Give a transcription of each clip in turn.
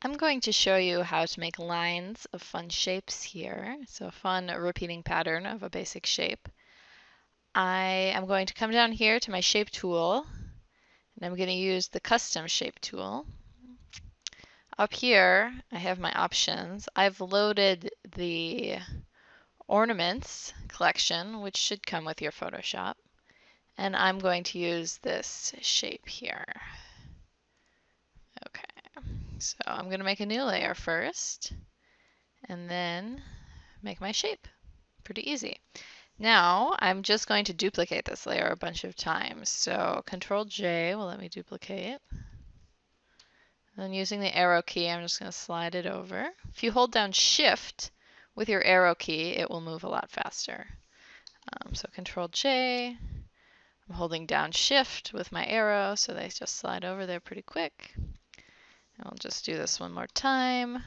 I'm going to show you how to make lines of fun shapes here. So a fun repeating pattern of a basic shape. I am going to come down here to my shape tool, and I'm going to use the custom shape tool. Up here, I have my options. I've loaded the ornaments collection, which should come with your Photoshop. And I'm going to use this shape here. Okay, so I'm going to make a new layer first, and then make my shape. Pretty easy. Now I'm just going to duplicate this layer a bunch of times. So Control J will let me duplicate. Then using the arrow key, I'm just going to slide it over. If you hold down Shift with your arrow key, it will move a lot faster. So Control J. I'm holding down Shift with my arrow, so they just slide over there pretty quick. And I'll just do this one more time.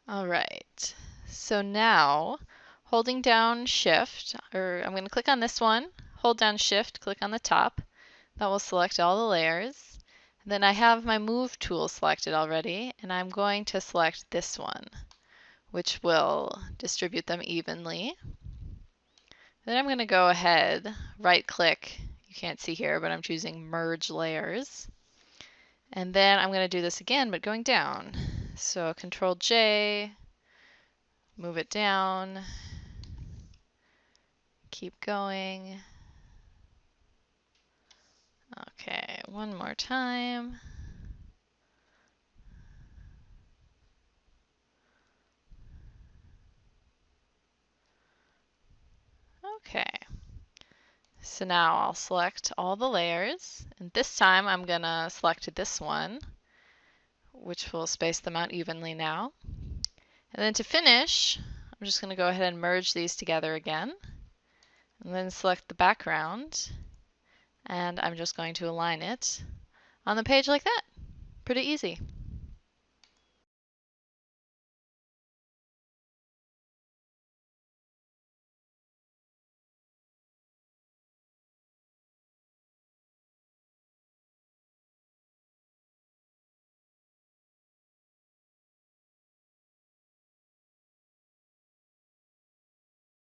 All right, so now holding down Shift, or I'm going to click on this one, hold down Shift, click on the top. That will select all the layers. And then I have my Move tool selected already, and I'm going to select this one, which will distribute them evenly. Then I'm going to go ahead, right click, you can't see here, but I'm choosing Merge Layers. And then I'm going to do this again, but going down. So Control J, move it down, keep going. Okay, one more time. Okay, so now I'll select all the layers, and this time I'm going to select this one, which will space them out evenly now. And then to finish, I'm just going to go ahead and merge these together again, and then select the background, and I'm just going to align it on the page like that. Pretty easy.